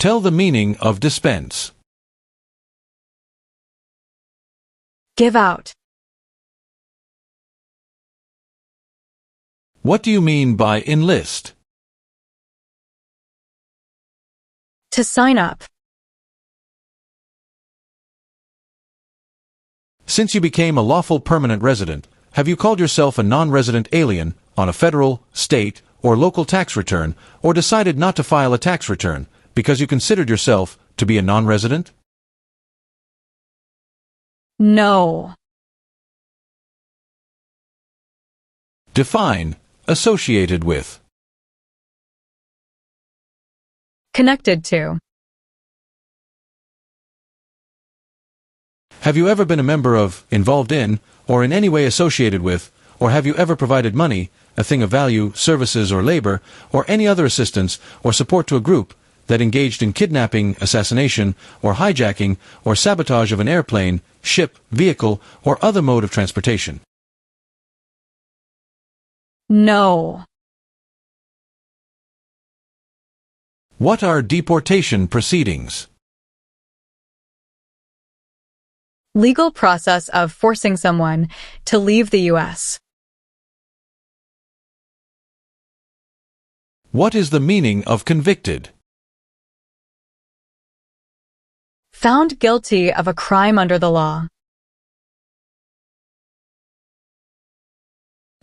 Tell the meaning of dispense. Give out. What do you mean by enlist? To sign up. Since you became a lawful permanent resident, have you called yourself a non-resident alien on a federal, state, or local tax return, or decided not to file a tax return because you considered yourself to be a non-resident? No. Define associated with. Connected to. Have you ever been a member of, involved in, or in any way associated with, or have you ever provided money, a thing of value, services or labor, or any other assistance or support to a group that engaged in kidnapping, assassination, or hijacking, or sabotage of an airplane, ship, vehicle, or other mode of transportation? No. What are deportation proceedings? Legal process of forcing someone to leave the U.S. What is the meaning of convicted? Found guilty of a crime under the law.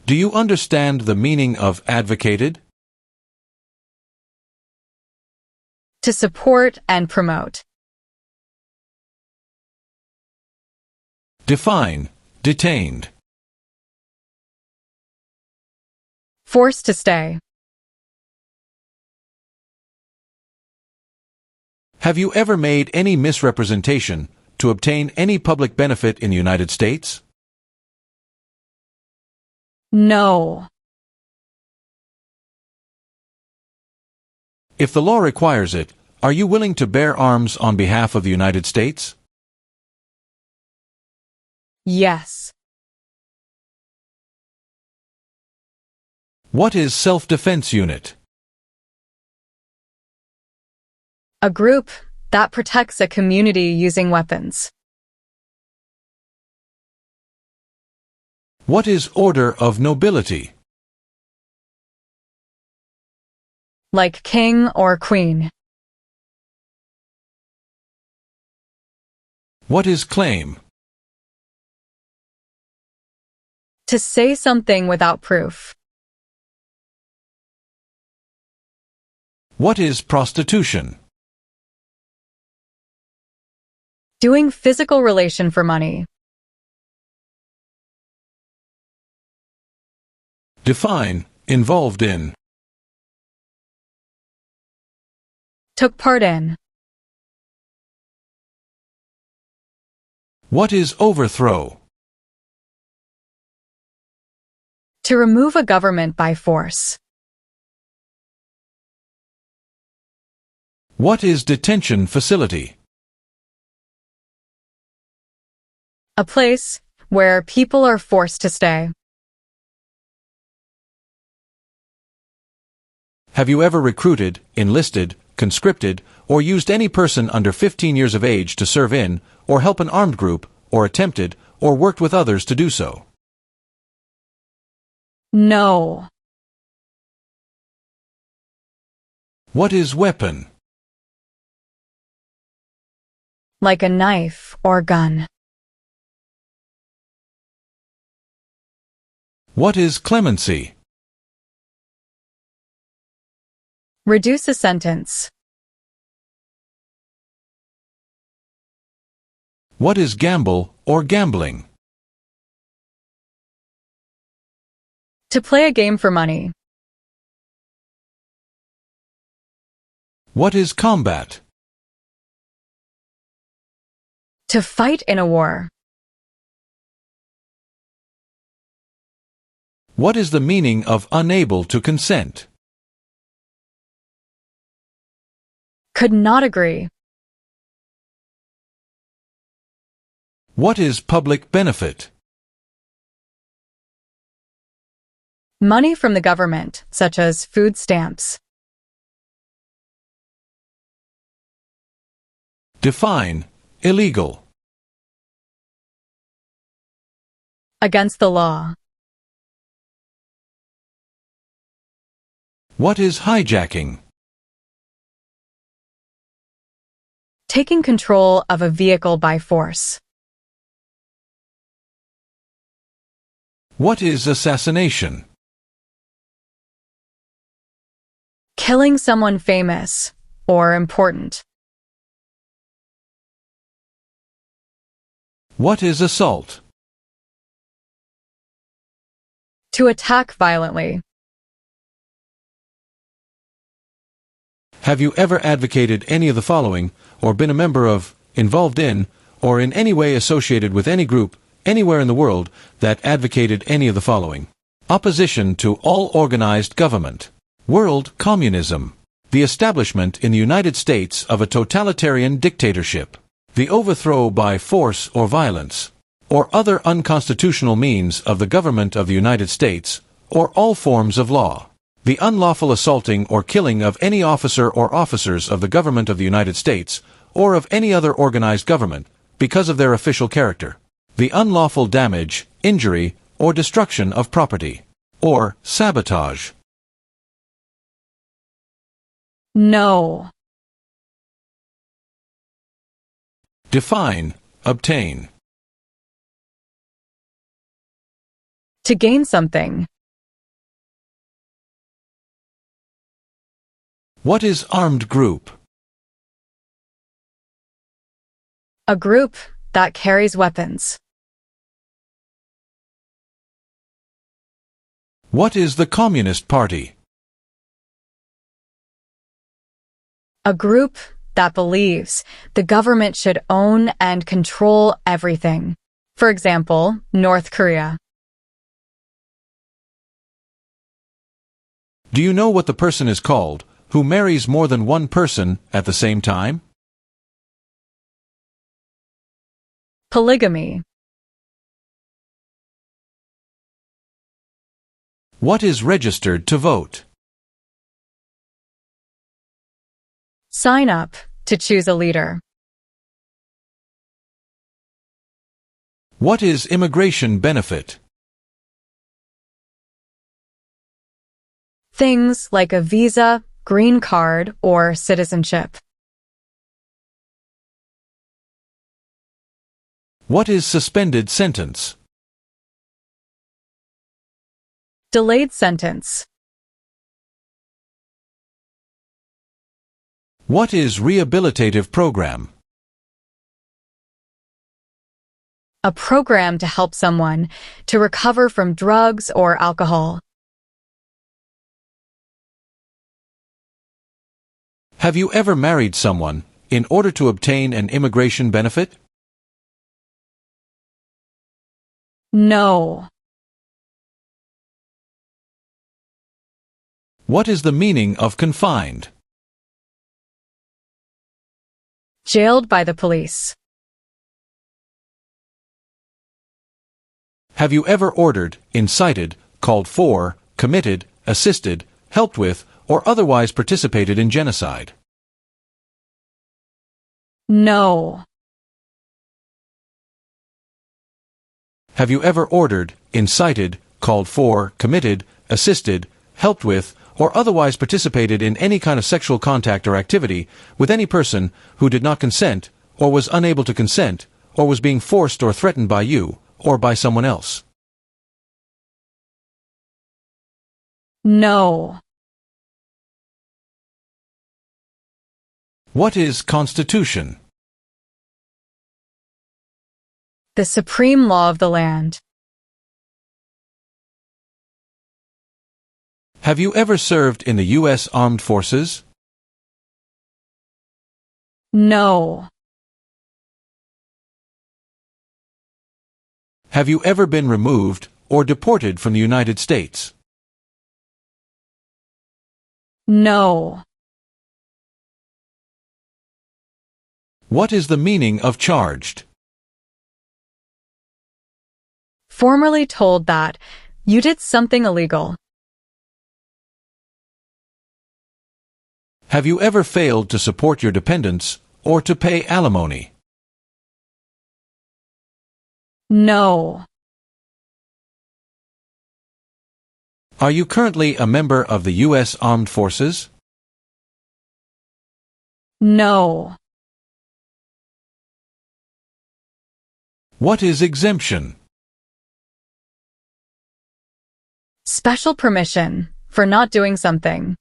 Do you understand the meaning of advocated? To support and promote. Define detained. Forced to stay. Have you ever made any misrepresentation to obtain any public benefit in the United States? No. If the law requires it, are you willing to bear arms on behalf of the United States? Yes. What is self-defense unit? A group that protects a community using weapons. What is order of nobility? Like king or queen. What is claim? To say something without proof. What is prostitution? Doing physical relation for money. Define involved in. Took part in. What is overthrow? To remove a government by force. What is detention facility? A place where people are forced to stay. Have you ever recruited, enlisted, conscripted, or used any person under 15 years of age to serve in, or help an armed group, or attempted, or worked with others to do so? No. What is weapon? Like a knife or gun. What is clemency? Reduce a sentence. What is gamble or gambling? To play a game for money. What is combat? To fight in a war. What is the meaning of unable to consent? Could not agree. What is public benefit? Money from the government, such as food stamps. Define illegal. Against the law. What is hijacking? Taking control of a vehicle by force. What is assassination? Killing someone famous or important. What is assault? To attack violently. Have you ever advocated any of the following, or been a member of, involved in, or in any way associated with any group, anywhere in the world, that advocated any of the following? Opposition to all organized government. World communism. The establishment in the United States of a totalitarian dictatorship. The overthrow by force or violence, or other unconstitutional means of the government of the United States, or all forms of law. The unlawful assaulting or killing of any officer or officers of the government of the United States, or of any other organized government, because of their official character. The unlawful damage, injury, or destruction of property. Or sabotage. No. Define, obtain. To gain something. What is armed group? A group that carries weapons. What is the Communist Party? A group that believes the government should own and control everything. For example, North Korea. Do you know what the person is called who marries more than one person at the same time? Polygamy. What is registered to vote? Sign up to choose a leader. What is immigration benefit? Things like a visa, green card, or citizenship. What is suspended sentence? Delayed sentence. What is rehabilitative program? A program to help someone to recover from drugs or alcohol. Have you ever married someone in order to obtain an immigration benefit? No. What is the meaning of confined? Jailed by the police. Have you ever ordered, incited, called for, committed, assisted, helped with, or otherwise participated in genocide? No. Have you ever ordered, incited, called for, committed, assisted, helped with, or otherwise participated in any kind of sexual contact or activity with any person who did not consent, or was unable to consent, or was being forced or threatened by you, or by someone else? No. What is Constitution? The supreme law of the land. Have you ever served in the U.S. Armed Forces? No. Have you ever been removed or deported from the United States? No. What is the meaning of charged? Formerly told that you did something illegal. Have you ever failed to support your dependents or to pay alimony? No. Are you currently a member of the U.S. Armed Forces? No. What is exemption? Special permission for not doing something.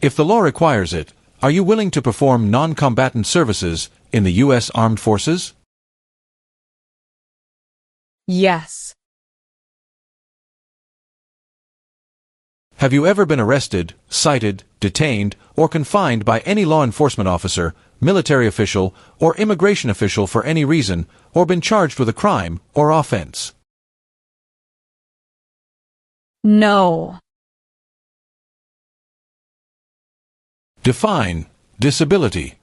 If the law requires it, are you willing to perform non-combatant services in the U.S. Armed Forces? Yes. Have you ever been arrested, cited, detained, or confined by any law enforcement officer, military official, or immigration official for any reason, or been charged with a crime or offense? No. Define disability.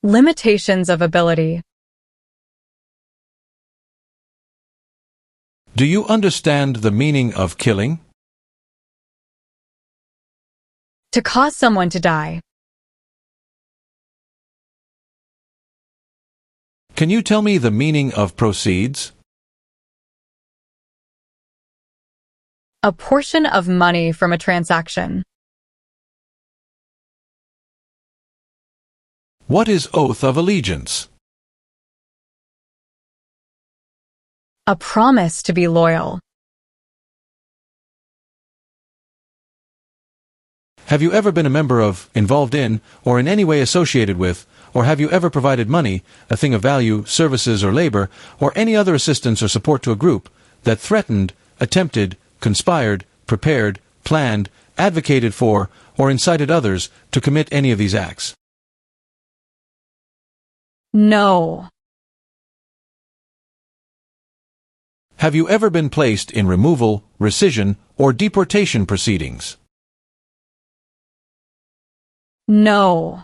Limitations of ability. Do you understand the meaning of killing? To cause someone to die. Can you tell me the meaning of proceeds? A portion of money from a transaction. What is oath of allegiance? A promise to be loyal. Have you ever been a member of, involved in, or in any way associated with, or have you ever provided money, a thing of value, services or labor, or any other assistance or support to a group that threatened, attempted, conspired, prepared, planned, advocated for, or incited others to commit any of these acts? No. Have you ever been placed in removal, rescission, or deportation proceedings? No.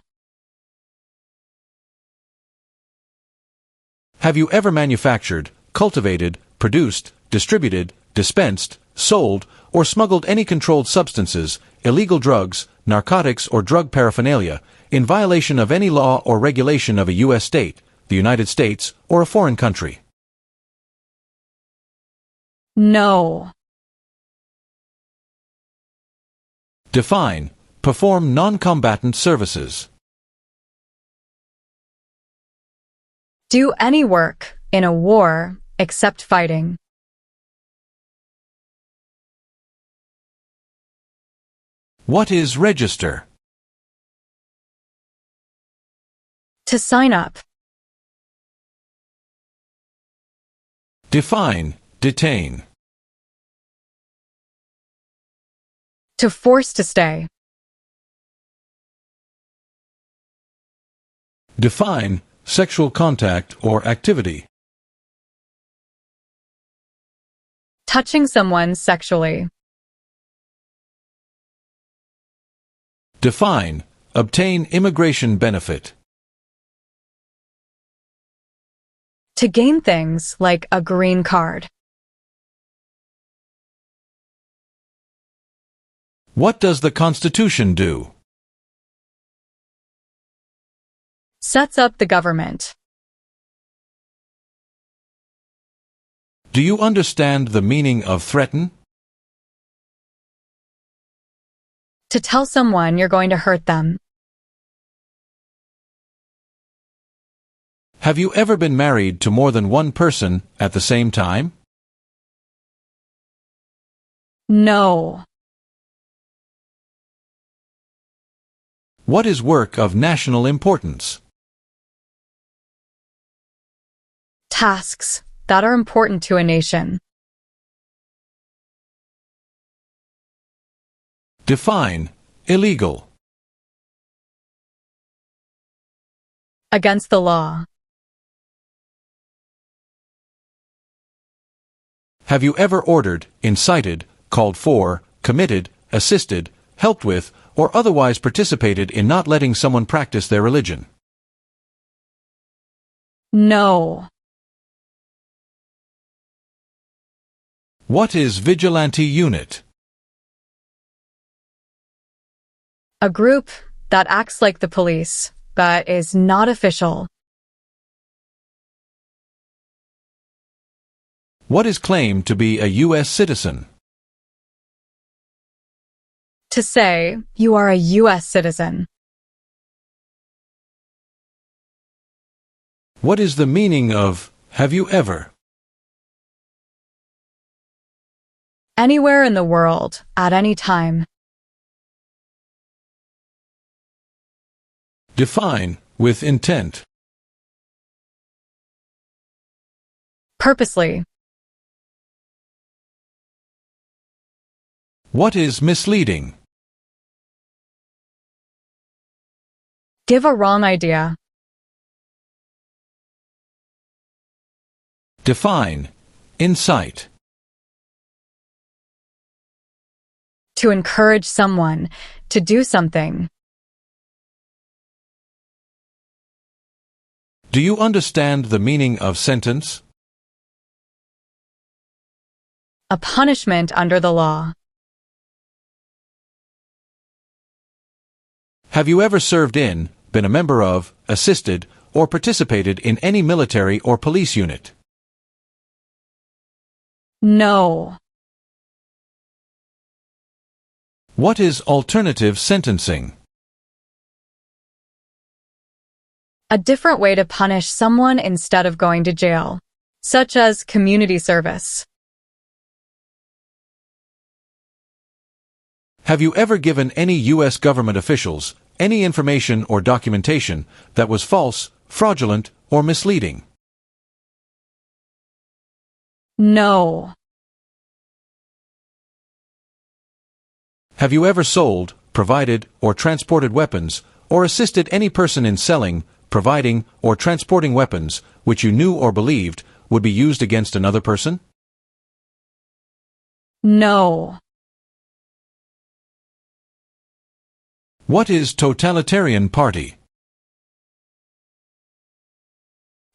Have you ever manufactured, cultivated, produced, distributed, dispensed, sold, or smuggled any controlled substances, illegal drugs, narcotics, or drug paraphernalia in violation of any law or regulation of a U.S. state, the United States, or a foreign country? No. Define. Perform non-combatant services. Do any work in a war except fighting. What is register? To sign up. Define. Detain. To force to stay. Define. Sexual contact or activity. Touching someone sexually. Define. Obtain immigration benefit. To gain things like a green card. What does the Constitution do? Sets up the government. Do you understand the meaning of threaten? To tell someone you're going to hurt them. Have you ever been married to more than one person at the same time? No. What is work of national importance? Tasks that are important to a nation. Define. Illegal. Against the law. Have you ever ordered, incited, called for, committed, assisted, helped with, or otherwise participated in not letting someone practice their religion? No. What is vigilante unit? A group that acts like the police, but is not official. What is claimed to be a U.S. citizen? To say, you are a US citizen. What is the meaning of have you ever? Anywhere in the world, at any time. Define with intent. Purposely. What is misleading? Give a wrong idea. Define. Incite. To encourage someone to do something. Do you understand the meaning of sentence? A punishment under the law. Have you ever served in, been a member of, assisted, or participated in any military or police unit? No. What is alternative sentencing? A different way to punish someone instead of going to jail, such as community service. Have you ever given any U.S. government officials any information or documentation that was false, fraudulent, or misleading? No. Have you ever sold, provided, or transported weapons, or assisted any person in selling, providing, or transporting weapons which you knew or believed would be used against another person? No. What is totalitarian party?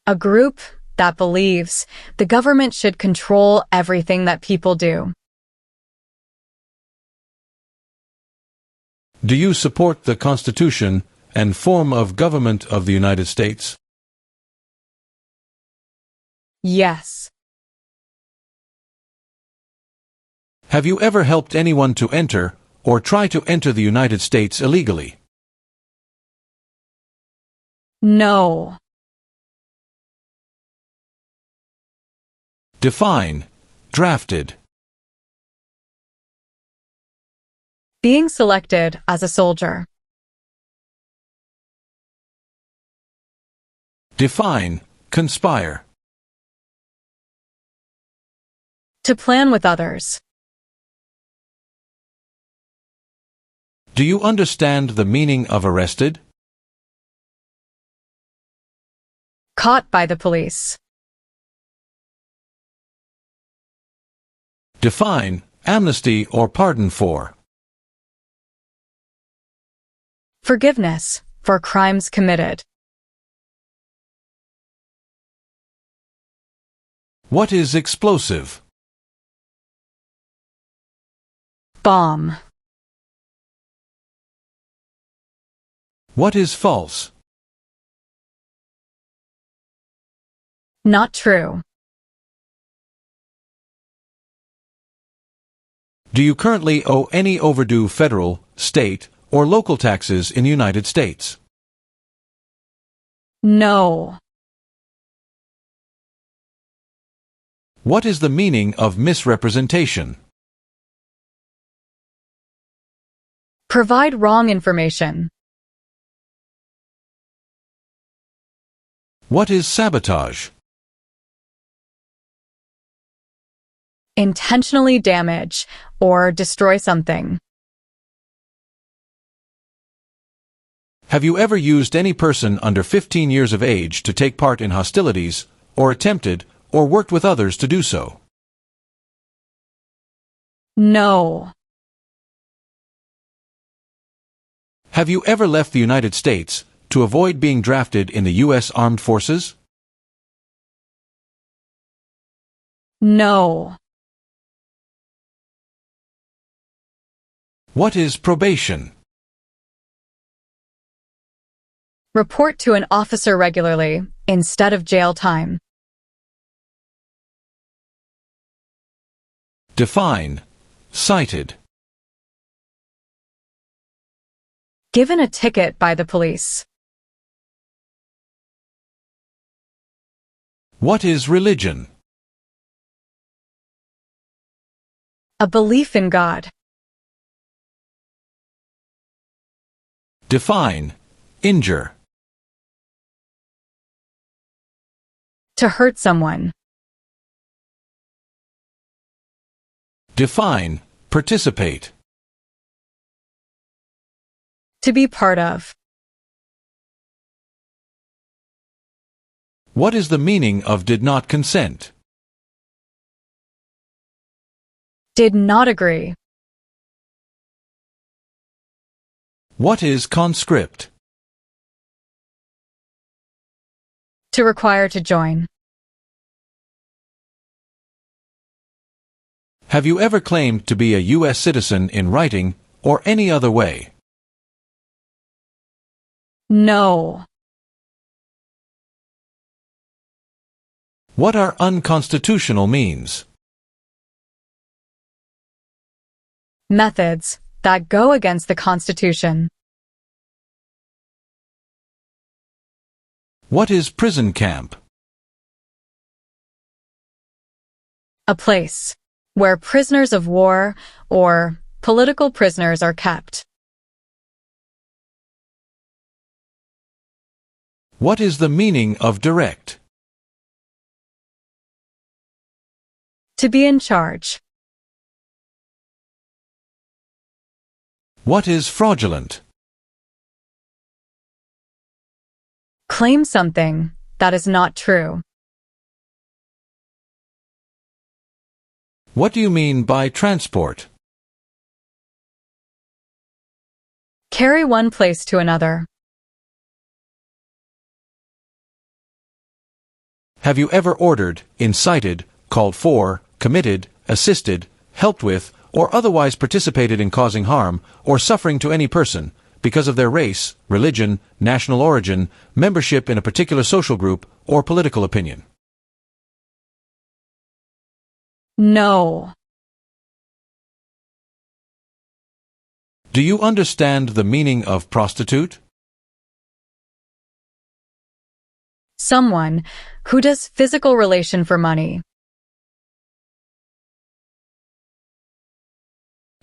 A group that believes the government should control everything that people do. Do you support the Constitution and form of government of the United States? Yes. Have you ever helped anyone to enter or try to enter the United States illegally? No. Define. Drafted. Being selected as a soldier. Define. Conspire. To plan with others. Do you understand the meaning of arrested? Caught by the police. Define. Amnesty or pardon for. Forgiveness for crimes committed. What is explosive? Bomb. What is false? Not true. Do you currently owe any overdue federal, state, or local taxes in the United States? No. What is the meaning of misrepresentation? Provide wrong information. What is sabotage? Intentionally damage or destroy something. Have you ever used any person under 15 years of age to take part in hostilities, or attempted, or worked with others to do so? No. Have you ever left the United States to avoid being drafted in the U.S. Armed Forces? No. What is probation? Report to an officer regularly instead of jail time. Define. Cited. Given a ticket by the police. What is religion? A belief in God. Define. Injure. To hurt someone. Define. Participate. To be part of. What is the meaning of did not consent? Did not agree. What is conscript? To require to join. Have you ever claimed to be a U.S. citizen in writing or any other way? No. What are unconstitutional means? Methods that go against the Constitution. What is prison camp? A place where prisoners of war or political prisoners are kept. What is the meaning of direct? To be in charge. What is fraudulent? Claim something that is not true. What do you mean by transport? Carry one place to another. Have you ever ordered, incited, called for, committed, assisted, helped with, or otherwise participated in causing harm or suffering to any person because of their race, religion, national origin, membership in a particular social group, or political opinion? No. Do you understand the meaning of prostitute? Someone who does physical relation for money.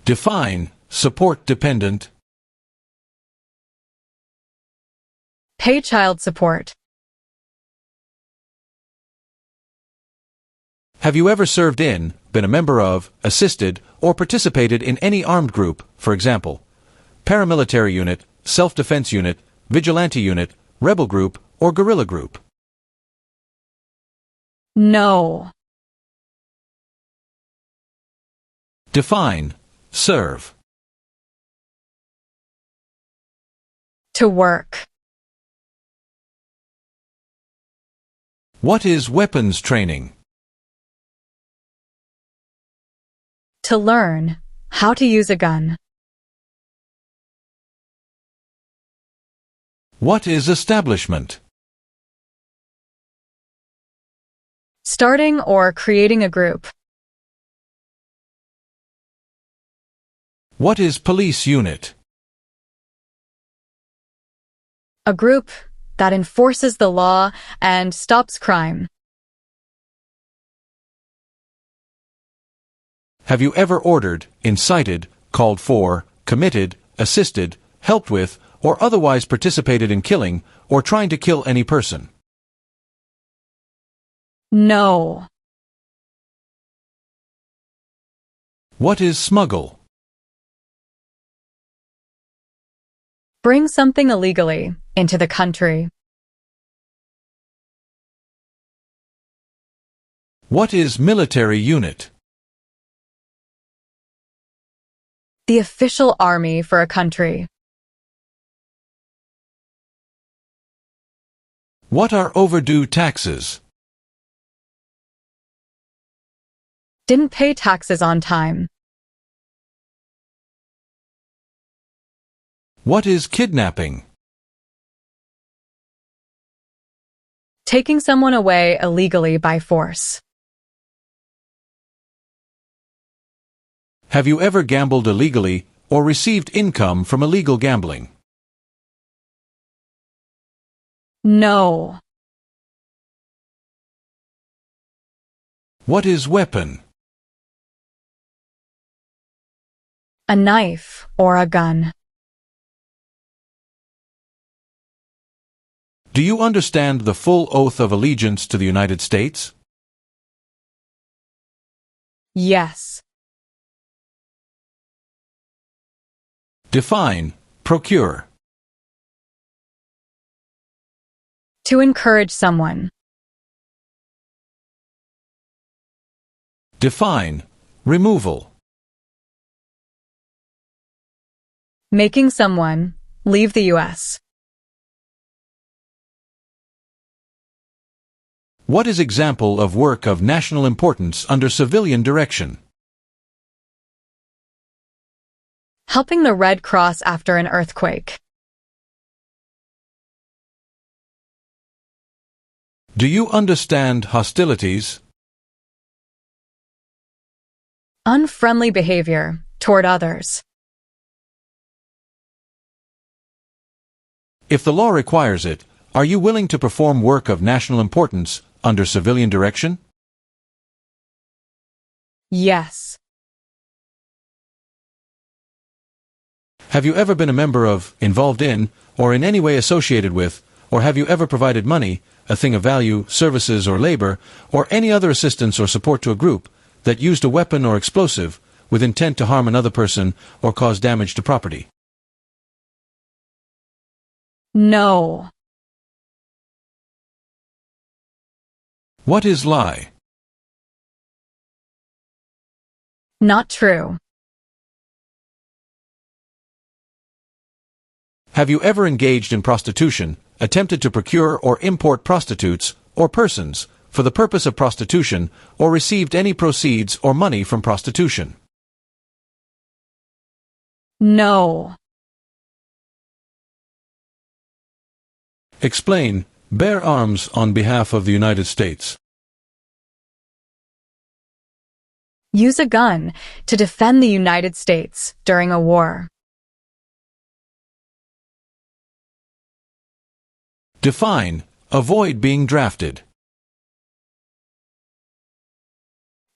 Define. Support dependent. Pay child support. Have you ever served in, been a member of, assisted, or participated in any armed group, for example, paramilitary unit, self-defense unit, vigilante unit, rebel group, or guerrilla group? No. Define. Serve. To work. What is weapons training? To learn how to use a gun. What is establishment? Starting or creating a group. What is police unit? A group that enforces the law and stops crime. Have you ever ordered, incited, called for, committed, assisted, helped with, or otherwise participated in killing or trying to kill any person? No. What is smuggle? Bring something illegally into the country. What is military unit? The official army for a country. What are overdue taxes? Didn't pay taxes on time. What is kidnapping? Taking someone away illegally by force. Have you ever gambled illegally or received income from illegal gambling? No. What is weapon? A knife or a gun. Do you understand the full oath of allegiance to the United States? Yes. Define, procure. To encourage someone. Define, removal. Making someone leave the U.S. What is example of work of national importance under civilian direction? Helping the Red Cross after an earthquake. Do you understand hostilities? Unfriendly behavior toward others. If the law requires it, are you willing to perform work of national importance under civilian direction? Yes. Have you ever been a member of, involved in, or in any way associated with, or have you ever provided money, a thing of value, services or labor, or any other assistance or support to a group that used a weapon or explosive with intent to harm another person or cause damage to property? No. What is lie? Not true. Have you ever engaged in prostitution, attempted to procure or import prostitutes or persons for the purpose of prostitution, or received any proceeds or money from prostitution? No. Explain, bear arms on behalf of the United States. Use a gun to defend the United States during a war. Define, avoid being drafted.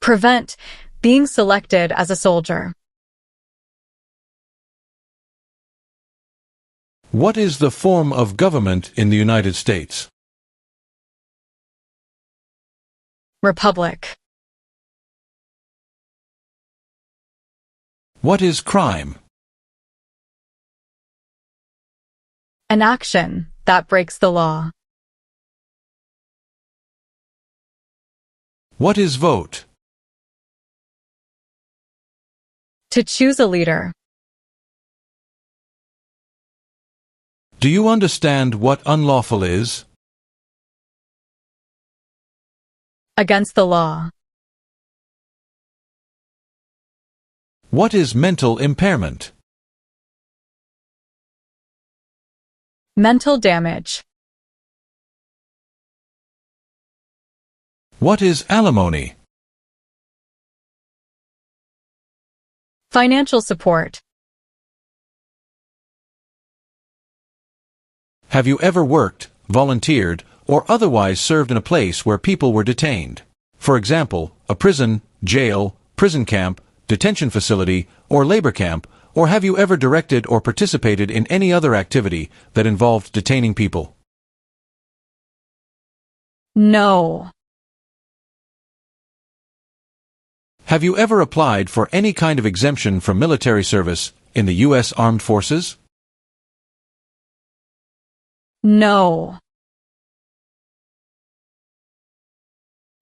Prevent being selected as a soldier. What is the form of government in the United States? Republic. What is crime? An action that breaks the law. What is vote? To choose a leader. Do you understand what unlawful is? Against the law. What is mental impairment? Mental damage. What is alimony? Financial support. Have you ever worked, volunteered, or otherwise served in a place where people were detained? For example, a prison, jail, prison camp, detention facility, or labor camp, or have you ever directed or participated in any other activity that involved detaining people? No. Have you ever applied for any kind of exemption from military service in the U.S. Armed Forces? No.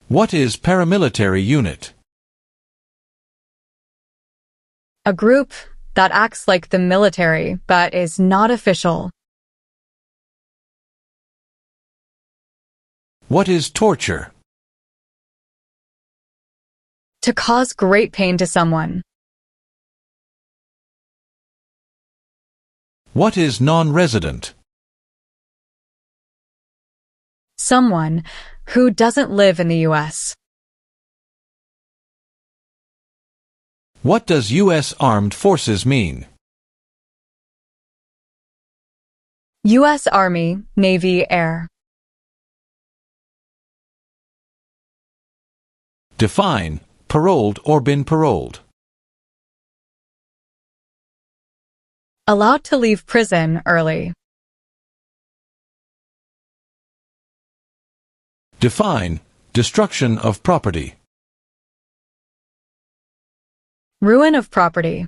What is paramilitary unit? A group that acts like the military but is not official. What is torture? To cause great pain to someone. What is non-resident? someone who doesn't live in the U.S. What does U.S. Armed Forces mean? U.S. Army, Navy, Air. Define, paroled or been paroled. Allowed to leave prison early. Define, destruction of property. Ruin of property.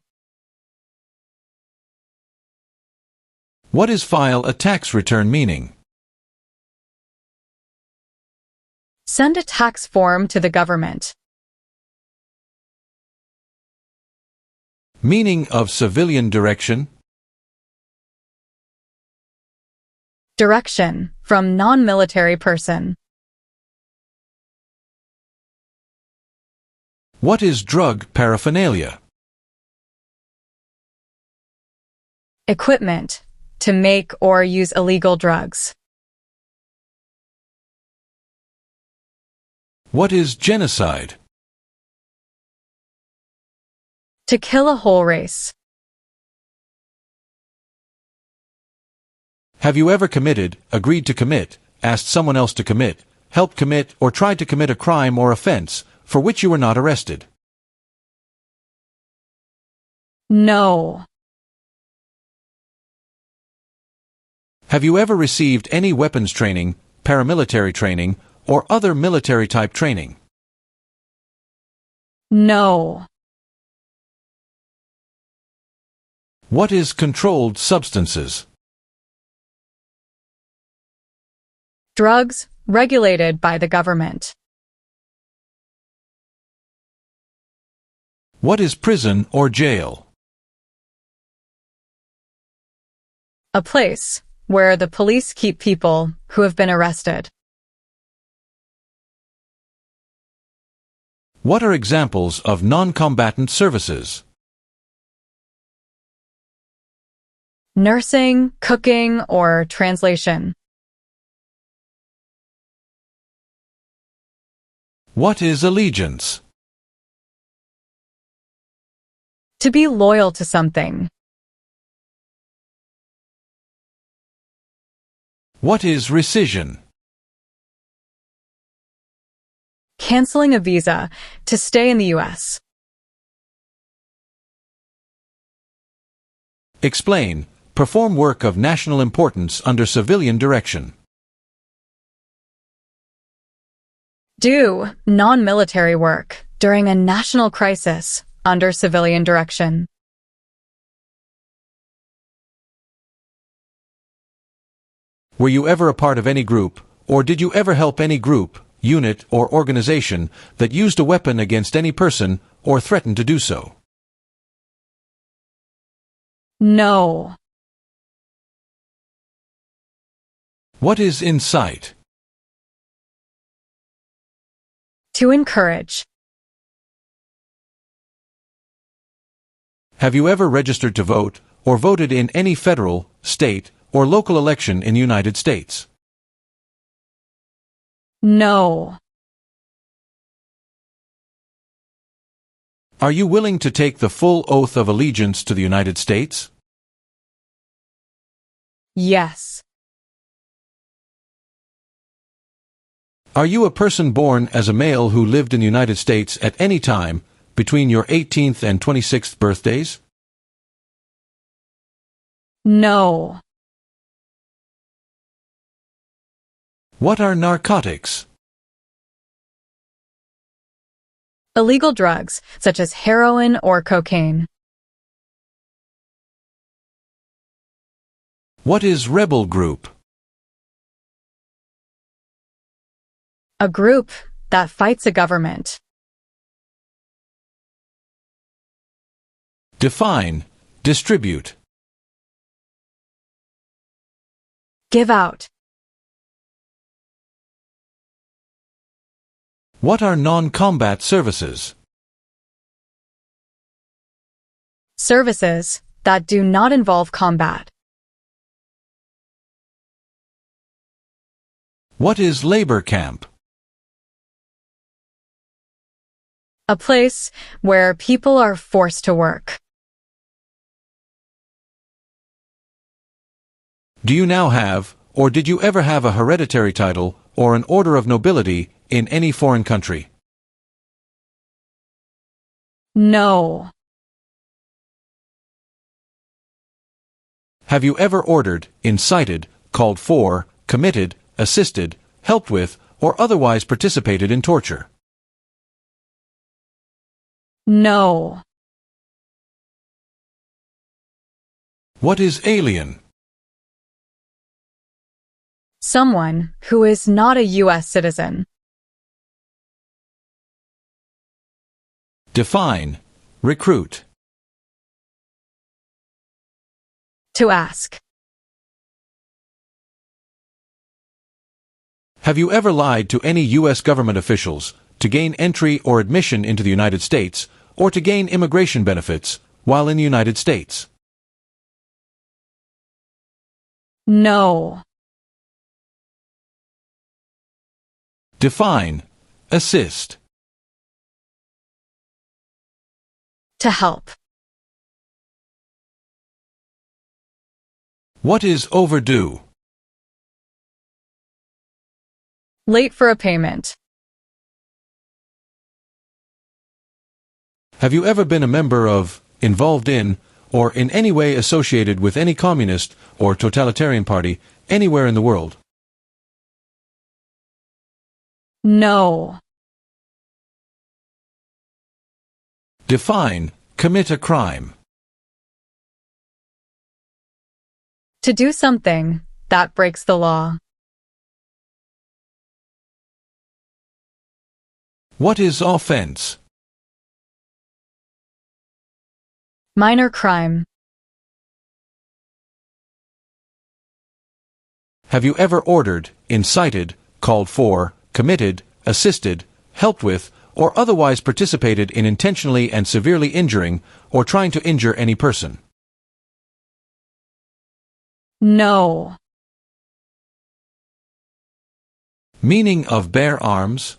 What is file a tax return meaning? Send a tax form to the government. Meaning of civilian direction. Direction from non-military person. What is drug paraphernalia? Equipment to make or use illegal drugs. What is genocide? To kill a whole race. Have you ever committed, agreed to commit, asked someone else to commit, helped commit, or tried to commit a crime or offense for which you were not arrested? No. Have you ever received any weapons training, paramilitary training, or other military-type training? No. What is controlled substances? Drugs regulated by the government. What is prison or jail? A place where the police keep people who have been arrested. What are examples of non-combatant services? Nursing, cooking, or translation. What is allegiance? To be loyal to something. What is rescission? Canceling a visa to stay in the U.S. Explain. Perform work of national importance under civilian direction. Do non-military work during a national crisis under civilian direction. Were you ever a part of any group, or did you ever help any group, unit, or organization that used a weapon against any person or threatened to do so? No. What is incite? To encourage. Have you ever registered to vote, or voted in any federal, state, or local election in the United States? No. Are you willing to take the full oath of allegiance to the United States? Yes. Are you a person born as a male who lived in the United States at any time between your 18th and 26th birthdays? No. What are narcotics? Illegal drugs, such as heroin or cocaine. What is rebel group? A group that fights a government. Define, distribute. Give out. What are non-combat services? Services that do not involve combat. What is labor camp? A place where people are forced to work. Do you now have, or did you ever have a hereditary title or an order of nobility in any foreign country? No. Have you ever ordered, incited, called for, committed, assisted, helped with, or otherwise participated in torture? No. What is alien? Someone who is not a US citizen. Define. Recruit. To ask. Have you ever lied to any U.S. government officials to gain entry or admission into the United States or to gain immigration benefits while in the United States? No. Define. Assist. To help. What is overdue? Late for a payment. Have you ever been a member of, involved in, or in any way associated with any communist or totalitarian party anywhere in the world? No. Define. Commit a crime. To do something that breaks the law. What is offense? Minor crime. Have you ever ordered, incited, called for, committed, assisted, helped with, or otherwise participated in intentionally and severely injuring or trying to injure any person? No. Meaning of bear arms?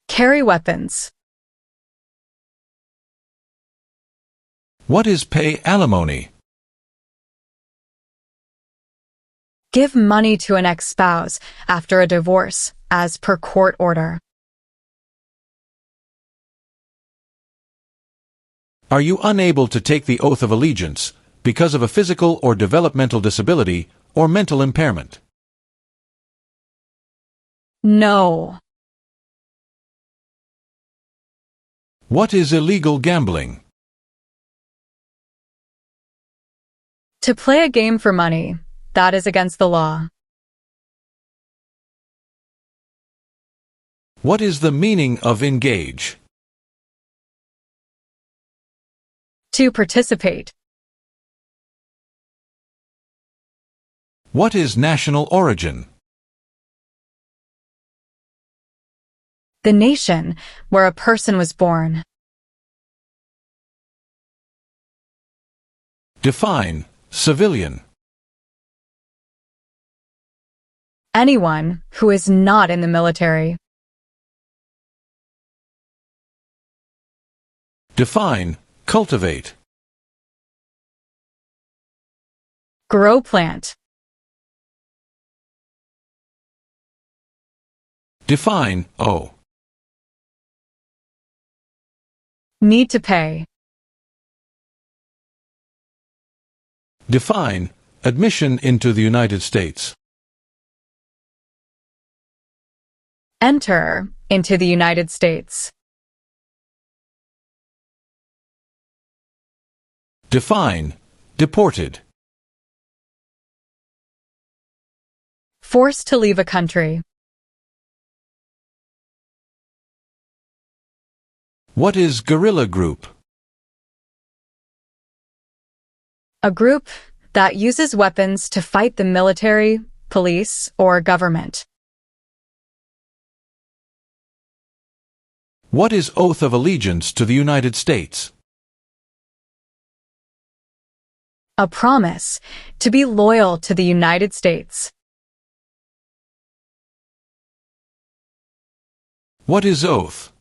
Carry weapons. What is pay alimony? Give money to an ex-spouse after a divorce, as per court order. Are you unable to take the oath of allegiance because of a physical or developmental disability or mental impairment? No. What is illegal gambling? To play a game for money, that is against the law. What is the meaning of engage? To participate. What is national origin? The nation where a person was born. Define. Civilian. Anyone who is not in the military. Define. Cultivate. Grow plant. Define. Owe. Need to pay. Define. Admission into the United States. Enter into the United States. Define. Deported. Forced to leave a country. What is guerrilla group? A group that uses weapons to fight the military, police, or government. What is oath of allegiance to the United States? A promise to be loyal to the United States. What is oath?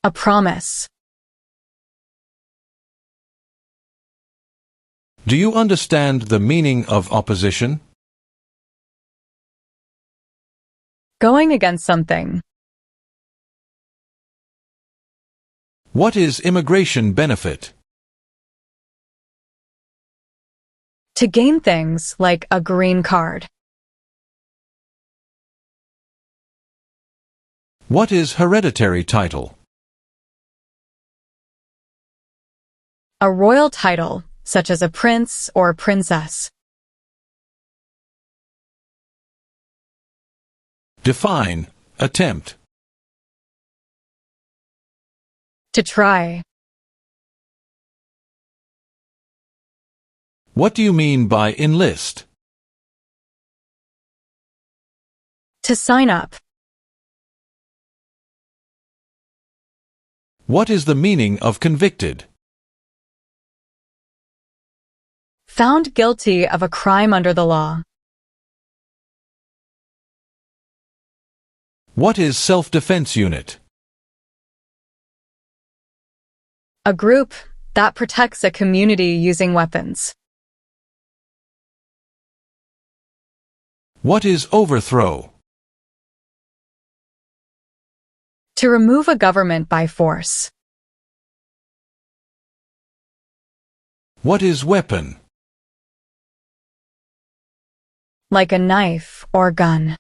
A promise. Do you understand the meaning of opposition? Going against something. What is immigration benefit? To gain things like a green card. What is hereditary title? A royal title, such as a prince or princess. Define, attempt. To try. What do you mean by enlist? To sign up. What is the meaning of convicted? Found guilty of a crime under the law. What is self-defense unit? A group that protects a community using weapons. What is overthrow? To remove a government by force. What is weapon? Like a knife or gun.